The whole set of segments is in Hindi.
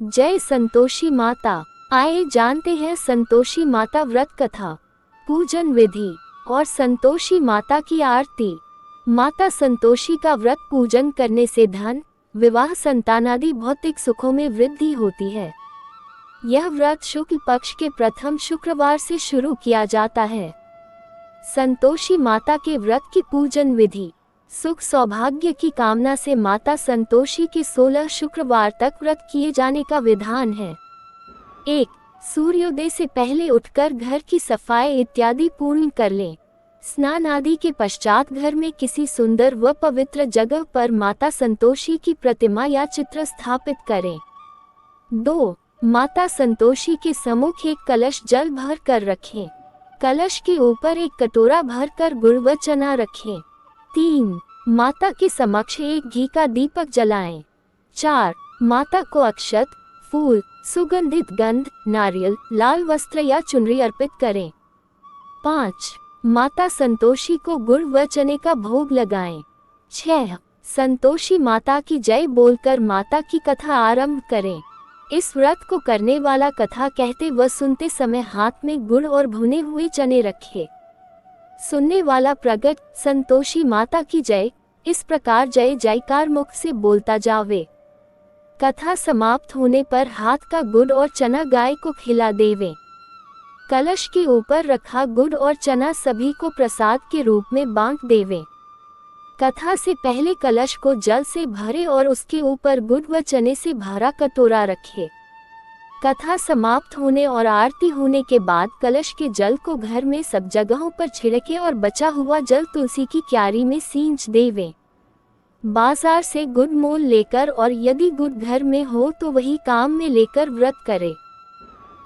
जय संतोषी माता। आइए जानते हैं संतोषी माता व्रत कथा, पूजन विधि और संतोषी माता की आरती। माता संतोषी का व्रत पूजन करने से धन, विवाह, संतानादि भौतिक सुखों में वृद्धि होती है। यह व्रत शुक्ल पक्ष के प्रथम शुक्रवार से शुरू किया जाता है। संतोषी माता के व्रत की पूजन विधि। सुख सौभाग्य की कामना से माता संतोषी के 16 शुक्रवार तक व्रत किए जाने का विधान है। 1. सूर्योदय से पहले उठकर घर की सफाई इत्यादि पूर्ण कर लें। स्नान आदि के पश्चात घर में किसी सुंदर व पवित्र जगह पर माता संतोषी की प्रतिमा या चित्र स्थापित करें। 2. माता संतोषी के सम्मुख एक कलश जल भर कर रखें। कलश के ऊपर एक कटोरा भर कर गुड़ व चना रखें। 3. माता के समक्ष एक घी का दीपक जलाएं। 4. माता को अक्षत, फूल, सुगंधित गंध, नारियल, लाल वस्त्र या चुनरी अर्पित करें। 5. माता संतोषी को गुड़ व चने का भोग लगाएं। 6. संतोषी माता की जय बोलकर माता की कथा आरंभ करें। इस व्रत को करने वाला कथा कहते व सुनते समय हाथ में गुड़ और भुने हुए चने रखे। सुनने वाला प्रगट संतोषी माता की जय इस प्रकार जय जयकार मुख से बोलता जावे। कथा समाप्त होने पर हाथ का गुड़ और चना गाय को खिला देवे। कलश के ऊपर रखा गुड़ और चना सभी को प्रसाद के रूप में बांट देवे। कथा से पहले कलश को जल से भरे और उसके ऊपर गुड़ व चने से भरा कटोरा रखे। कथा समाप्त होने और आरती होने के बाद कलश के जल को घर में सब जगहों पर छिड़के और बचा हुआ जल तुलसी की क्यारी में सींच देवे। बाजार से गुड़ मोल लेकर और यदि गुड़ घर में हो तो वही काम में लेकर व्रत करे।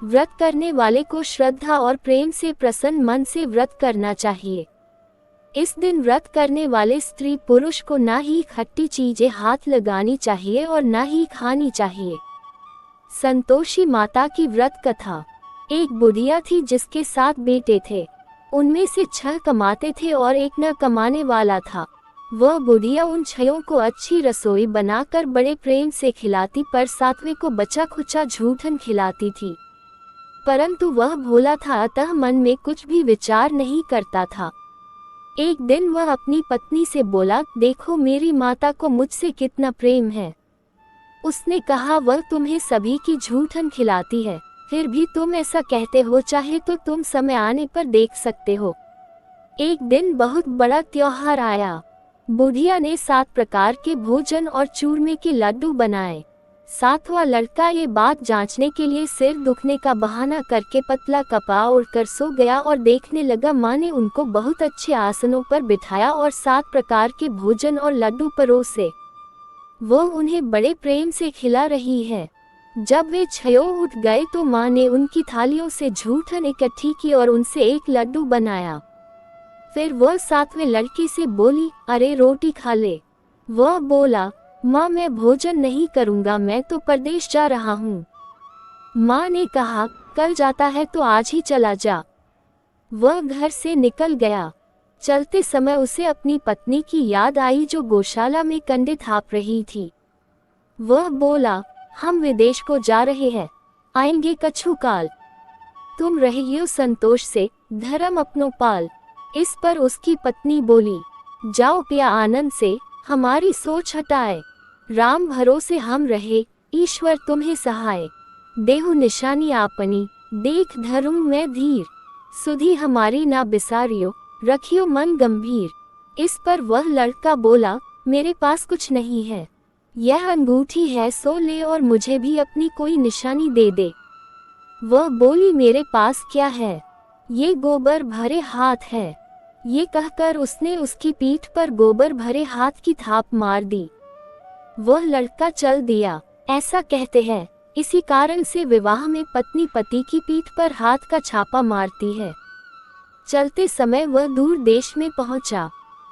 व्रत करने वाले को श्रद्धा और प्रेम से प्रसन्न मन से व्रत करना चाहिए। इस दिन व्रत करने वाले स्त्री पुरुष को ना ही खट्टी चीजें हाथ लगानी चाहिए और ना ही खानी चाहिए। संतोषी माता की व्रत कथा। एक बुढ़िया थी जिसके 7 बेटे थे। उनमें से 6 कमाते थे और एक न कमाने वाला था। वह बुढ़िया उन 6 को अच्छी रसोई बनाकर बड़े प्रेम से खिलाती, पर 7वें को बचा खुचा झूठन खिलाती थी। परंतु वह भोला था, अतः मन में कुछ भी विचार नहीं करता था। एक दिन वह अपनी पत्नी से बोला, देखो मेरी माता को मुझसे कितना प्रेम है। उसने कहा, वह तुम्हें सभी की झूठन खिलाती है, फिर भी तुम ऐसा कहते हो, चाहे तो तुम समय आने पर देख सकते हो। एक दिन बहुत बड़ा त्योहार आया। बुढ़िया ने 7 प्रकार के भोजन और चूरमे के लड्डू बनाए। 7वां लड़का ये बात जांचने के लिए सिर दुखने का बहाना करके पतला कपड़ा ओढ़कर सो गया और देखने लगा माँ ने उनको बहुत अच्छे आसनों पर बिठाया और 7 प्रकार के भोजन और लड्डू परोसे। वो उन्हें बड़े प्रेम से खिला रही है। जब वे 6 उठ गए तो माँ ने उनकी थालियों से झूठन इकट्ठी की और उनसे एक लड्डू बनाया। फिर वह 7वें लड़के से बोली, अरे रोटी खा ले। वह बोला, माँ मैं भोजन नहीं करूँगा, मैं तो परदेश जा रहा हूँ। माँ ने कहा, कल जाता है तो आज ही चला जा। वह घर से निकल गया। चलते समय उसे अपनी पत्नी की याद आई जो गौशाला में कंडे थाप रही थी। वह बोला, हम विदेश को जा रहे हैं, आएंगे कछु काल। तुम रहियो संतोष से, धर्म अपनो पाल। इस पर उसकी पत्नी बोली, जाओ पिया आनंद से, हमारी सोच हटाए। राम भरोसे हम रहे, ईश्वर तुम्हें सहाय। देहु निशानी आपनी, देख धरूं मैं धीर। सुधी हमारी ना बिसारियो, रखियो मन गंभीर। इस पर वह लड़का बोला, मेरे पास कुछ नहीं है, यह अंगूठी है सो ले और मुझे भी अपनी कोई निशानी दे दे। वह बोली, मेरे पास क्या है, ये गोबर भरे हाथ है। ये कहकर उसने उसकी पीठ पर गोबर भरे हाथ की थाप मार दी। वह लड़का चल दिया। ऐसा कहते हैं, इसी कारण से विवाह में पत्नी पति की पीठ पर हाथ का छापा मारती है। चलते समय वह दूर देश में पहुंचा।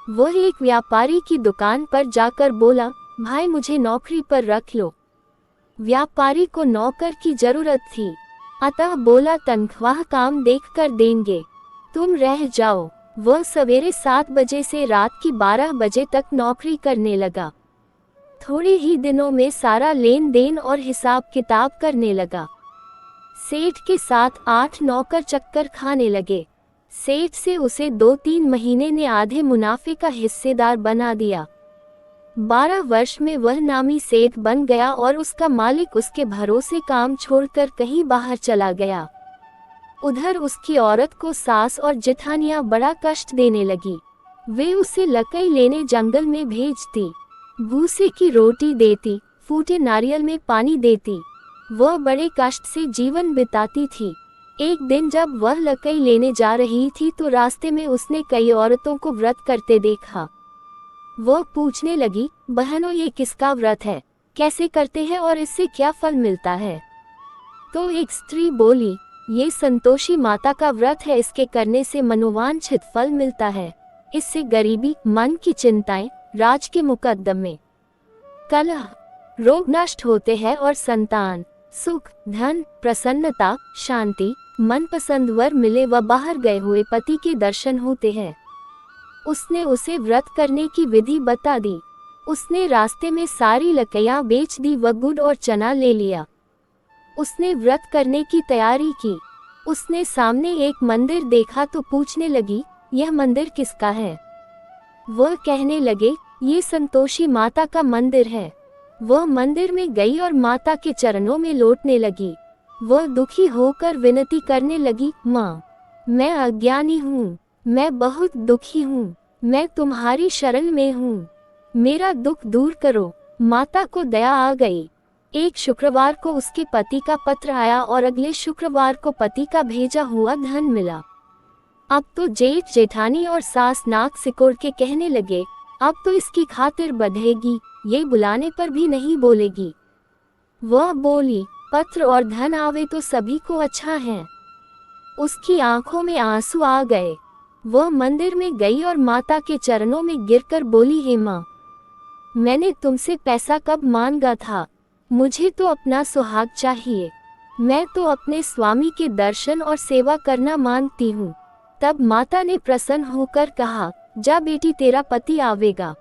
वह एक व्यापारी की दुकान पर जाकर बोला, भाई मुझे नौकरी पर रख लो। व्यापारी को नौकर की जरूरत थी, अतः बोला, तनख्वाह काम देखकर देंगे, तुम रह जाओ। वह सवेरे 7 बजे से रात की 12 बजे तक नौकरी करने लगा। थोड़े ही दिनों में सारा लेन देन और हिसाब किताब करने लगा। सेठ के साथ 8 नौकर चक्कर खाने लगे। सेठ से उसे 2-3 महीने ने आधे मुनाफे का हिस्सेदार बना दिया। 12 वर्ष में वह नामी सेठ बन गया और उसका मालिक उसके भरोसे काम छोड़कर कहीं बाहर चला गया। उधर उसकी औरत को सास और जेठानियां बड़ा कष्ट देने लगी। वे उसे लकई लेने जंगल में भेजती, भूसे की रोटी देती, फूटे नारियल में पानी देती। वह बड़े कष्ट से जीवन बिताती थी। एक दिन जब वह लकई लेने जा रही थी तो रास्ते में उसने कई औरतों को व्रत करते देखा। वह पूछने लगी, बहनों ये किसका व्रत है, कैसे करते हैं और इससे क्या फल मिलता है? तो एक स्त्री बोली, ये संतोषी माता का व्रत है, इसके करने से मनोवांछित फल मिलता है। इससे गरीबी, मन की चिंताएं, राज के मुकद्दमे, कलह, रोग नष्ट होते हैं और संतान, सुख, धन, प्रसन्नता, शांति, मनपसंद वर मिले व बाहर गए हुए पति के दर्शन होते हैं। उसने उसे व्रत करने की विधि बता दी। उसने रास्ते में सारी लकइयां बेच दी व गुड़ और चना ले लिया। उसने व्रत करने की तैयारी की। उसने सामने एक मंदिर देखा तो पूछने लगी, यह मंदिर किसका है? वह कहने लगे, ये संतोषी माता का मंदिर है। वह मंदिर में गई और माता के चरणों में लौटने लगी। वह दुखी होकर विनती करने लगी, माँ, मैं अज्ञानी हूँ, मैं बहुत दुखी हूँ, मैं तुम्हारी शरण में हूँ, मेरा दुख दूर करो। माता को दया आ गई। एक शुक्रवार को उसके पति का पत्र आया और अगले शुक्रवार को पति का भेजा हुआ धन मिला। अब तो जेठ जेठानी और सास नाक सिकोड़ के कहने लगे, अब तो इसकी खातिर बंधेगी, ये बुलाने पर भी नहीं बोलेगी। वह बोली, पत्र और धन आवे तो सभी को अच्छा है। उसकी आंखों में आंसू आ गए। वह मंदिर में गई और माता के चरणों में गिरकर बोली, हे माँ, मैंने तुमसे पैसा कब मांगा था? मुझे तो अपना सुहाग चाहिए। मैं तो अपने स्वामी के दर्शन और सेवा करना मांगती हूँ। तब माता ने प्रसन्न होकर कहा, जा बेटी, तेरा पति आवेगा।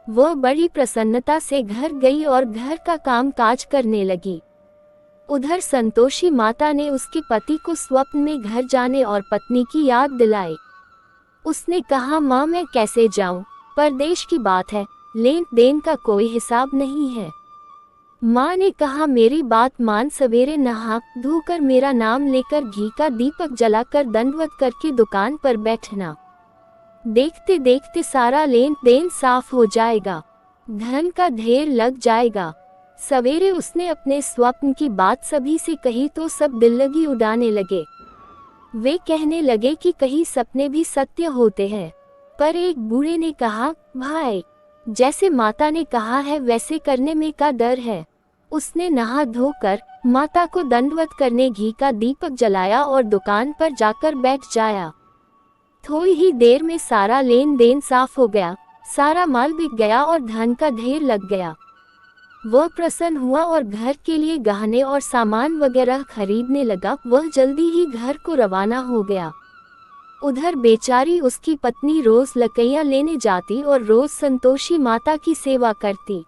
वह बड़ी प्रसन्नता से घर गई और घर का काम काज करने लगी। उधर संतोषी माता ने उसके पति को स्वप्न में घर जाने और पत्नी की याद दिलाई। उसने कहा, माँ मैं कैसे जाऊं? परदेश की बात है, लेन देन का कोई हिसाब नहीं है। माँ ने कहा, मेरी बात मान, सवेरे नहा धोकर मेरा नाम लेकर घी का दीपक जलाकर दंडवत करके दुकान पर बैठना। देखते देखते सारा लेन देन साफ हो जाएगा, धन का ढेर लग जाएगा। सवेरे उसने अपने स्वप्न की बात सभी से कही तो सब दिल्लगी उड़ाने लगे। वे कहने लगे कि कहीं सपने भी सत्य होते हैं। पर एक बूढ़े ने कहा, भाई, जैसे माता ने कहा है वैसे करने में का डर है। उसने नहा धोकर माता को दंडवत करने घी का दीपक जलाया और दुकान पर जाकर बैठ जाया। थोड़ी ही देर में सारा लेन देन साफ हो गया, सारा माल बिक गया और धन का ढेर लग गया। वह प्रसन्न हुआ और घर के लिए गहने और सामान वगैरह खरीदने लगा। वह जल्दी ही घर को रवाना हो गया। उधर बेचारी उसकी पत्नी रोज लकइयां लेने जाती और रोज संतोषी माता की सेवा करती।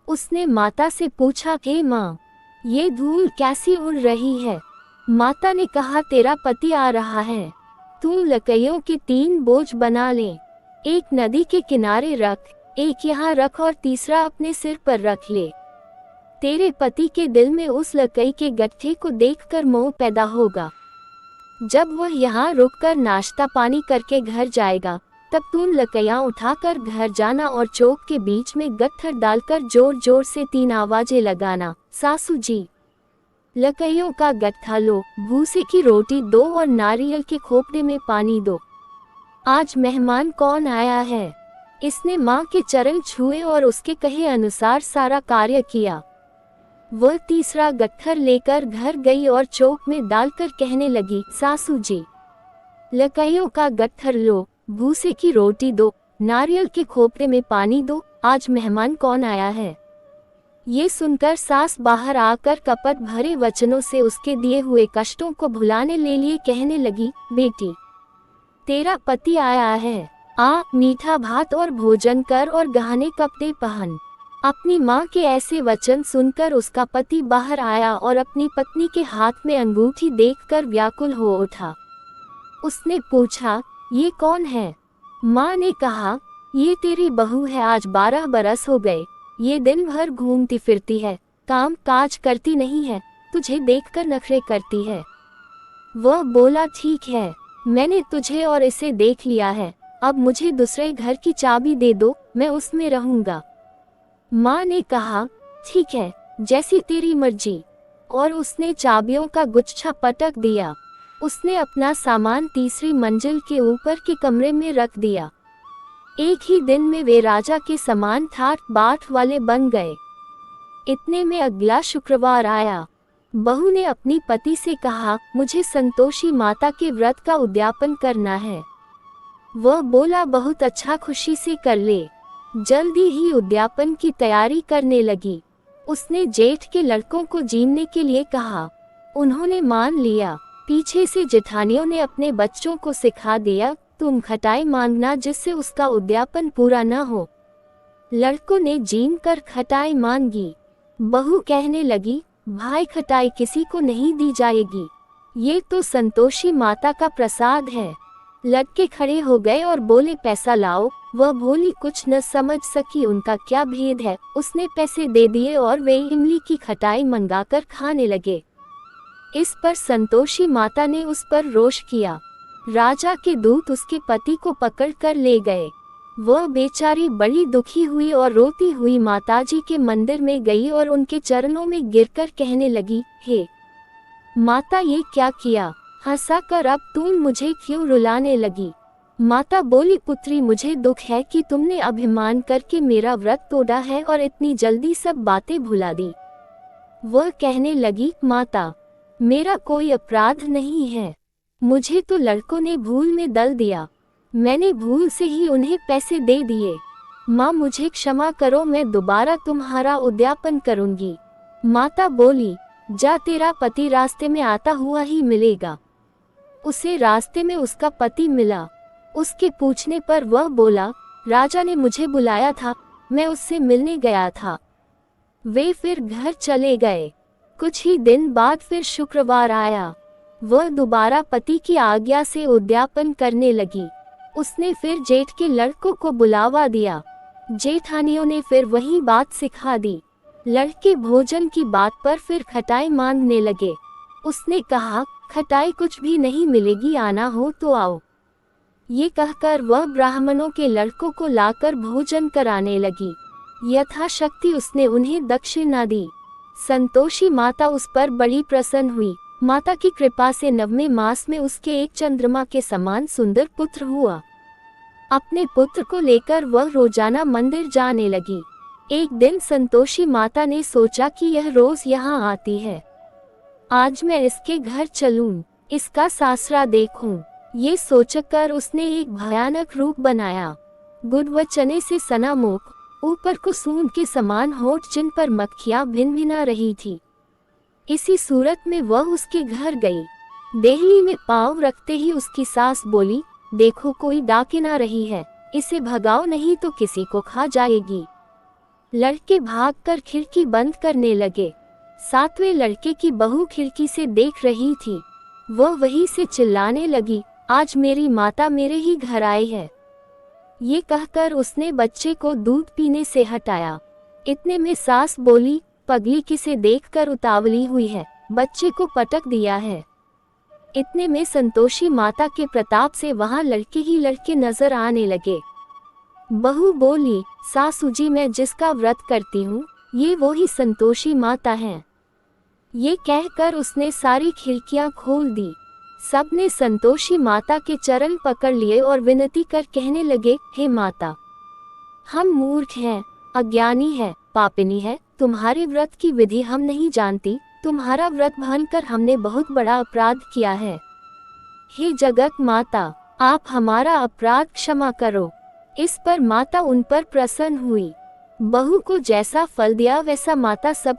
उसने माता से पूछा, हे माँ, ये धूल कैसी उड़ रही है? माता ने कहा, तेरा पति आ रहा है, तू लकइयों के 3 बोझ बना ले। एक नदी के किनारे रख, एक यहाँ रख और तीसरा अपने सिर पर रख ले। तेरे पति के दिल में उस लकई के गट्ठे को देखकर मोह पैदा होगा। जब वह यहाँ रुककर नाश्ता पानी करके घर जाएगा, तब तू लकइयां उठाकर घर जाना और चौक के बीच में गट्ठर डालकर जोर जोर से 3 आवाजें लगाना, सासू जी। लकइयों का गट्ठा लो, भूसे की रोटी दो और नारियल के खोपड़े में पानी दो। आज मेहमान कौन आया है? इसने माँ के चरण छुए और उसके कहे अनुसार सारा कार्य किया। वह तीसरा गट्ठर लेकर घर गई और चौक में डालकर कहने लगी, सासू जी, लकइयों का गट्ठर लो, भूसे की रोटी दो, नारियल के खोपड़े में पानी दो, आज मेहमान कौन आया है? ये सुनकर सास बाहर आकर कपट भरे वचनों से उसके दिए हुए कष्टों को भुलाने ले लिए कहने लगी, बेटी, तेरा पति आया है, आ मीठा भात और भोजन कर और गहने कपड़े पहन। अपनी माँ के ऐसे वचन सुनकर उसका पति बाहर आया और अपनी पत्नी के हाथ में अंगूठी देखकर व्याकुल हो उठा। उसने पूछा, ये कौन है? माँ ने कहा, ये तेरी बहू है। आज 12 बरस हो गए। ये दिन भर घूमती फिरती है, काम काज करती नहीं है, तुझे देखकर नखरे करती है। वह बोला, ठीक है, मैंने तुझे और इसे देख लिया है, अब मुझे दूसरे घर की चाबी दे दो, मैं उसमें रहूंगा। माँ ने कहा, ठीक है, जैसी तेरी मर्जी। और उसने चाबियों का गुच्छा पटक दिया। उसने अपना सामान तीसरी मंजिल के ऊपर के कमरे में रख दिया। एक ही दिन में वे राजा के समान ठाठ बाट वाले बन गए। इतने में अगला शुक्रवार आया। बहू ने अपनी पति से कहा, मुझे संतोषी माता के व्रत का उद्यापन करना है। वह बोला, बहुत अच्छा, खुशी से कर ले। जल्दी ही उद्यापन की तैयारी करने लगी। उसने जेठ के लड़कों को जीनने के लिए कहा। उन्होंने मान लिया। पीछे से जेठानियों ने अपने बच्चों को सिखा दिया, तुम खटाई मांगना जिससे उसका उद्यापन पूरा न हो। लड़कों ने जीन कर खटाई मांगी। बहू कहने लगी, भाई खटाई किसी को नहीं दी जाएगी, ये तो संतोषी माता का प्रसाद है। लड़के खड़े हो गए और बोले, पैसा लाओ। वह भोली कुछ न समझ सकी उनका क्या भेद है। उसने पैसे दे दिए और वे इमली की खटाई मंगाकर खाने लगे। इस पर संतोषी माता ने उस पर रोष किया। राजा के दूत उसके पति को पकड़ कर ले गए। वह बेचारी बड़ी दुखी हुई और रोती हुई माताजी के मंदिर में गई और उनके चरणों में गिरकर कहने लगी, हे माता, ये क्या किया? हंसा कर अब तुम मुझे क्यों रुलाने लगी? माता बोली, पुत्री, मुझे दुख है कि तुमने अभिमान करके मेरा व्रत तोड़ा है और इतनी जल्दी सब बातें भुला दी। वह कहने लगी, माता, मेरा कोई अपराध नहीं है, मुझे तो लड़कों ने भूल में दल दिया, मैंने भूल से ही उन्हें पैसे दे दिए। माँ, मुझे क्षमा करो, मैं दोबारा तुम्हारा उद्यापन करूंगी। माता बोली, जा, तेरा पति रास्ते में आता हुआ ही मिलेगा। उसे रास्ते में उसका पति मिला। उसके पूछने पर वह बोला, राजा ने मुझे बुलाया था, मैं उससे मिलने गया था। वे फिर घर चले गए। कुछ ही दिन बाद फिर शुक्रवार आया। वह दोबारा पति की आज्ञा से उद्यापन करने लगी। उसने फिर जेठ के लड़कों को बुलावा दिया। जेठानियों ने फिर वही बात सिखा दी। लड़के भोजन की बात पर फिर खटाई मांगने लगे। उसने कहा, खटाई कुछ भी नहीं मिलेगी, आना हो तो आओ। ये कहकर वह ब्राह्मणों के लड़कों को लाकर भोजन कराने लगी। यथाशक्ति उसने उन्हें दक्षिणा दी। संतोषी माता उस पर बड़ी प्रसन्न हुई। माता की कृपा से 9वें मास में उसके एक चंद्रमा के समान सुंदर पुत्र हुआ। अपने पुत्र को लेकर वह रोजाना मंदिर जाने लगी। एक दिन संतोषी माता ने सोचा कि यह रोज यहाँ आती है, आज मैं इसके घर चलूं, इसका सासरा देखूं। ये सोचकर उसने एक भयानक रूप बनाया। गुड़ व चने से सना मुख, ऊपर कुसुम के समान होठ, जिन पर मक्खियां भिनभिना रही थी। इसी सूरत में वह उसके घर गई। देहली में पांव रखते ही उसकी सास बोली, देखो कोई डाकिन आ रही है, इसे भगाओ नहीं तो किसी को खा जाएगी। लड़के भागकर खिड़की बंद करने लगे। 7वें लड़के की बहू खिड़की से देख रही थी। वह वहीं से चिल्लाने लगी, आज मेरी माता मेरे ही घर आई है। ये कहकर उसने बच्चे को दूध पीने से हटाया। इतने में सास बोली, पगली किसे देखकर उतावली हुई है, बच्चे को पटक दिया है। इतने में संतोषी माता के प्रताप से वहां लड़के ही लड़के नजर आने लगे। बहू बोली, सासू जी, मैं जिसका व्रत करती हूँ ये वो ही संतोषी माता हैं। ये कहकर उसने सारी खिड़कियां खोल दी। सबने संतोषी माता के चरण पकड़ लिए और विनती कर कहने लगे, हे माता, हम मूर्ख हैं, अज्ञानी हैं, पापिनी हैं, तुम्हारे व्रत की विधि हम नहीं जानती, तुम्हारा व्रत भानकर हमने बहुत बड़ा अपराध किया है। हे जगत माता, आप हमारा अपराध क्षमा करो। इस पर माता उन पर प्रसन्न हुई। बहू को जैसा फल दिया वैसा माता सब